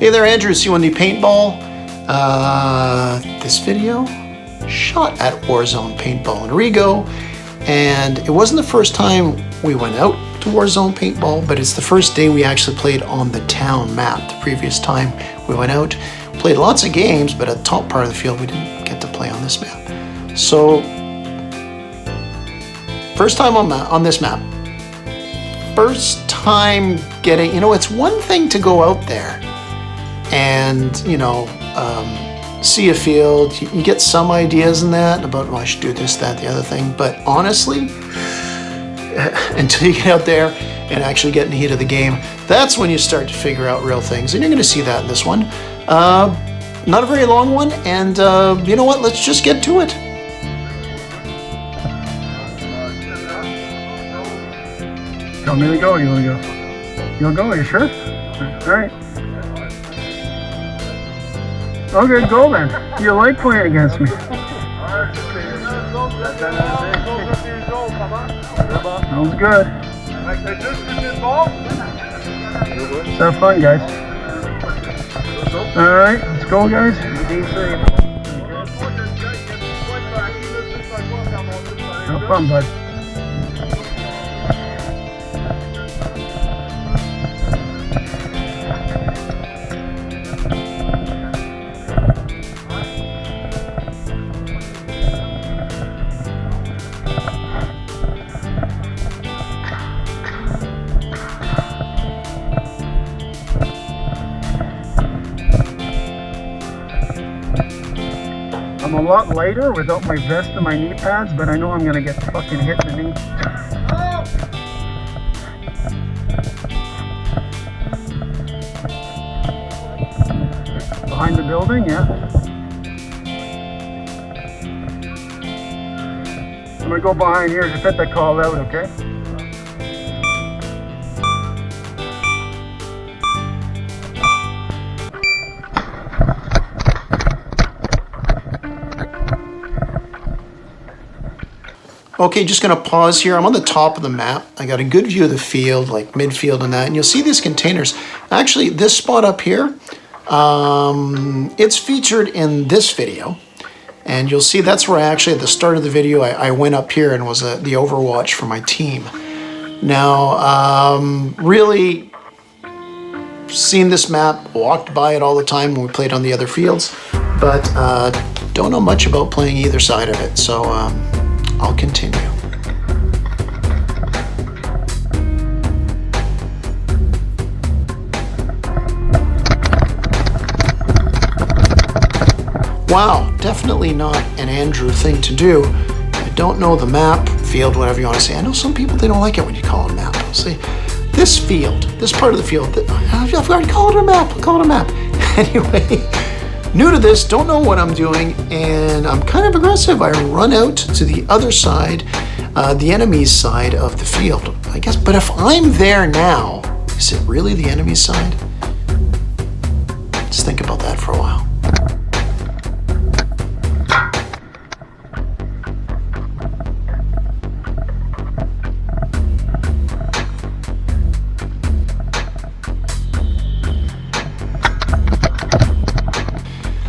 Hey there, Andrew, C1D Paintball. This video shot at Warzone Paintball in Rigo, and it wasn't the first time we went out to Warzone Paintball, but it's the first day we actually played on the town map. The previous time we went out, played lots of games, but at the top part of the field we didn't get to play on this map. So, first time on this map. First time getting, it's one thing to go out there and, see a field. You get some ideas in that about, I should do this, that, the other thing. But honestly, until you get out there and actually get in the heat of the game, that's when you start to figure out real things. And you're going to see that in this one. Not a very long one. And you know what? Let's just get to it. Want me to go? You want to go? You want to go? Are you sure? All right. Okay, go then. You like playing against me. Sounds good. Let's have fun, guys. All right, let's go, guys. Have fun, bud. I'm a lot lighter without my vest and my knee pads, but I know I'm gonna get fucking hit in the knee. Behind the building, yeah. I'm gonna go behind here to fit that call out, okay? Okay, just gonna pause here. I'm on the top of the map. I got a good view of the field, like midfield and that, and you'll see these containers. Actually, this spot up here, it's featured in this video, and you'll see that's where at the start of the video, I went up here and was the Overwatch for my team. Now, really seen this map, walked by it all the time when we played on the other fields, but don't know much about playing either side of it, so I'll continue. Wow, definitely not an Andrew thing to do. I don't know the map, field, whatever you want to say. I know some people, they don't like it when you call it a map. They'll say, this field, this part of the field, I've already called it a map, I'll call it a map. Anyway, new to this, don't know what I'm doing, and I'm kind of aggressive. I run out to the other side, the enemy's side of the field, I guess. But if I'm there now, is it really the enemy's side? Just think about that for a while.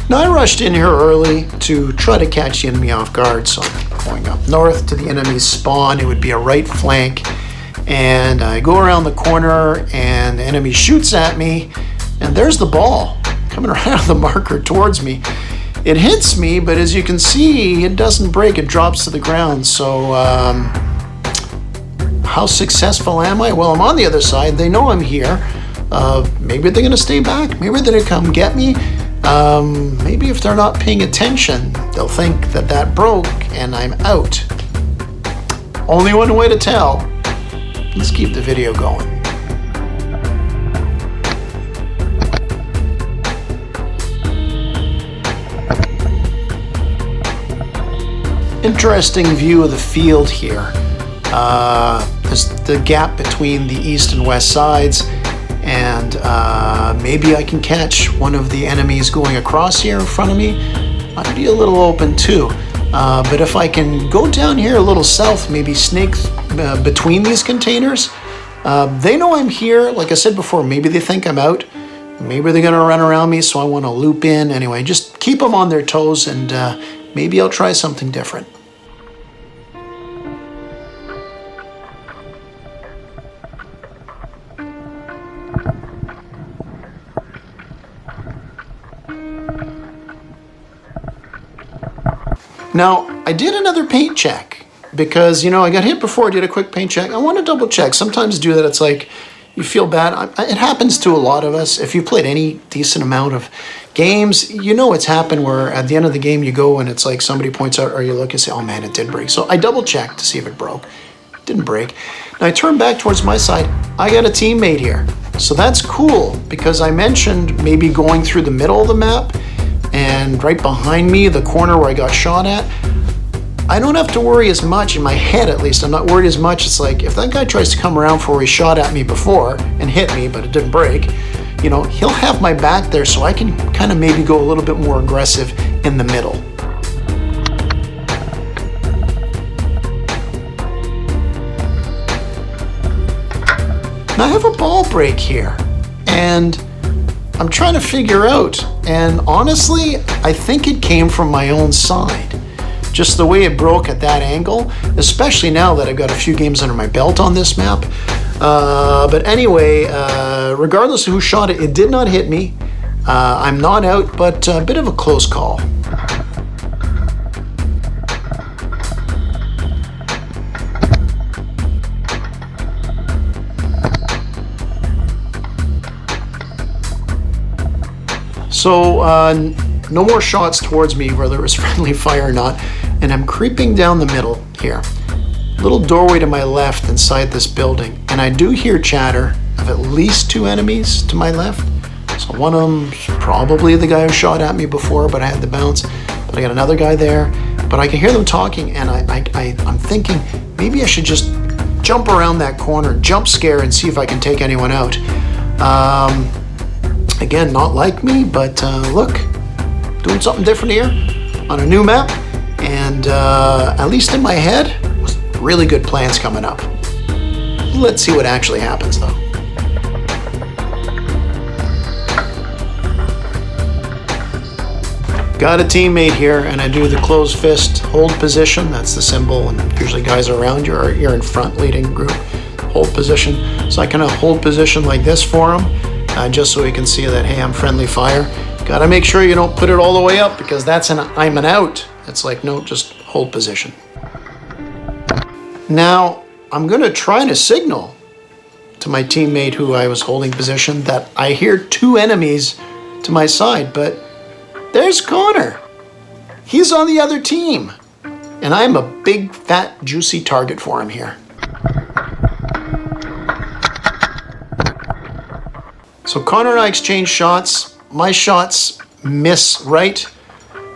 Now, I rushed in here early to try to catch the enemy off guard, so I'm going up north to the enemy's spawn. It would be a right flank, and I go around the corner, and the enemy shoots at me, and there's the ball coming around the marker towards me. It hits me, but as you can see, it doesn't break. It drops to the ground. So how successful am I? Well, I'm on the other side. They know I'm here. Maybe they're going to stay back. Maybe they're going to come get me. Maybe if they're not paying attention, they'll think that broke and I'm out. Only one way to tell. Let's keep the video going. Interesting view of the field here. There's the gap between the east and west sides. And maybe I can catch one of the enemies going across here in front of me. I'd be a little open too. But if I can go down here a little south, maybe snake between these containers, they know I'm here. Like I said before, maybe they think I'm out. Maybe they're going to run around me, so I want to loop in. Anyway, just keep them on their toes, and maybe I'll try something different. Now, I did another paint check because, I got hit before. I did a quick paint check. I want to double check. Sometimes do that. It's like you feel bad. It happens to a lot of us. If you played any decent amount of games, it's happened where at the end of the game you go and it's like somebody points out or you look and say, oh man, it did break. So I double checked to see if it broke. It didn't break. Now I turn back towards my side. I got a teammate here. So that's cool because I mentioned maybe going through the middle of the map. And right behind me, the corner where I got shot at, I don't have to worry as much, in my head at least, I'm not worried as much. It's like, if that guy tries to come around for where he shot at me before and hit me, but it didn't break, he'll have my back there, so I can kind of maybe go a little bit more aggressive in the middle. Now I have a ball break here, and I'm trying to figure out, and honestly, I think it came from my own side. Just the way it broke at that angle, especially now that I've got a few games under my belt on this map. But anyway, regardless of who shot it, it did not hit me. I'm not out, but a bit of a close call. So no more shots towards me, whether it was friendly fire or not. And I'm creeping down the middle here. Little doorway to my left inside this building. And I do hear chatter of at least 2 enemies to my left. So one of them's probably the guy who shot at me before, but I had the bounce. But I got another guy there. But I can hear them talking, and I'm thinking maybe I should just jump around that corner, jump scare, and see if I can take anyone out. Again, not like me, but look, doing something different here on a new map, and at least in my head, with really good plans coming up. Let's see what actually happens though. Got a teammate here, and I do the closed fist hold position. That's the symbol, and usually guys are around you, or you're in front leading group. Hold position. So I kind of hold position like this for him. Just so we can see that, hey, I'm friendly fire. Gotta make sure you don't put it all the way up because that's I'm an out. It's like, no, just hold position. Now, I'm gonna try to signal to my teammate who I was holding position that I hear 2 enemies to my side, but there's Connor. He's on the other team. And I'm a big, fat, juicy target for him here. So Connor and I exchange shots. My shots miss right.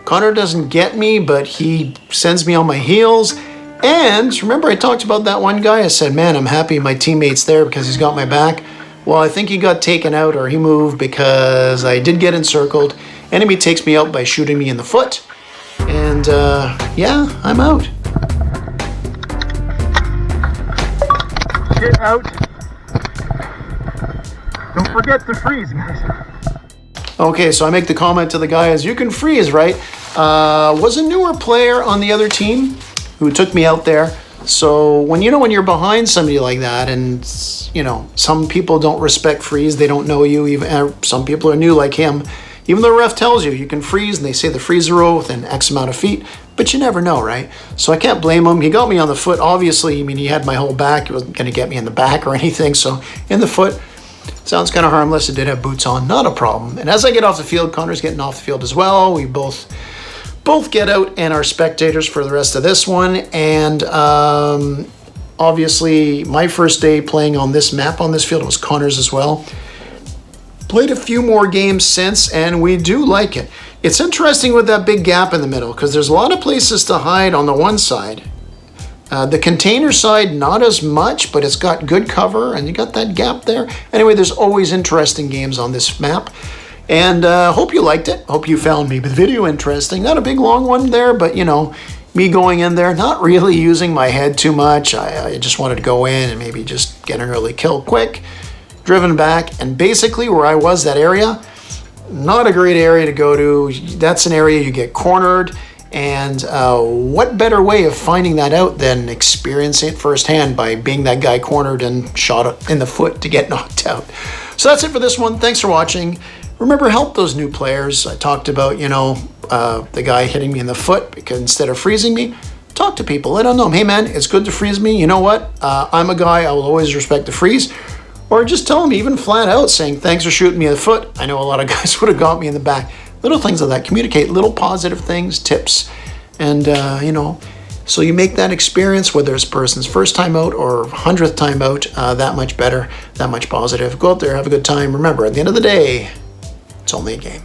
Connor doesn't get me, but he sends me on my heels. And remember I talked about that one guy? I said, man, I'm happy my teammate's there because he's got my back. Well, I think he got taken out or he moved because I did get encircled. Enemy takes me out by shooting me in the foot. And yeah, I'm out. Get out. Don't forget to freeze, guys. Okay, so I make the comment to the guy as you can freeze, right? Was a newer player on the other team who took me out there. So when you're behind somebody like that, and some people don't respect freeze, they don't know you. Even some people are new like him. Even the ref tells you can freeze, and they say the freeze row within X amount of feet, but you never know, right? So I can't blame him. He got me on the foot. Obviously, he had my whole back. He wasn't going to get me in the back or anything. So in the foot. Sounds kind of harmless. It did have boots on, not a problem. And as I get off the field, Connor's getting off the field as well. We both get out and are spectators for the rest of this one. And obviously, my first day playing on this map on this field was Connor's as well. Played a few more games since, and we do like it. It's interesting with that big gap in the middle because there's a lot of places to hide on the one side. The container side, not as much, but it's got good cover, and you got that gap there. Anyway, there's always interesting games on this map, and hope you liked it. Hope you found me the video interesting. Not a big, long one there, but, me going in there, not really using my head too much. I just wanted to go in and maybe just get an early kill quick. driven back, and basically where I was, that area, not a great area to go to. That's an area you get cornered, and what better way of finding that out than experiencing it firsthand by being that guy cornered and shot in the foot to get knocked out. So that's it for this one. Thanks for watching. Remember, help those new players. I talked about, you know, the guy hitting me in the foot because instead of freezing me, talk to people. Let them know, hey man, it's good to freeze me. You know what? I'm a guy, I will always respect the freeze. Or just tell them even flat out saying, thanks for shooting me in the foot. I know a lot of guys would have got me in the back. Little things like that. Communicate little positive things, tips. And, you know, so you make that experience, whether it's a person's first time out or 100th time out, that much better, that much positive. Go out there, have a good time. Remember, at the end of the day, it's only a game.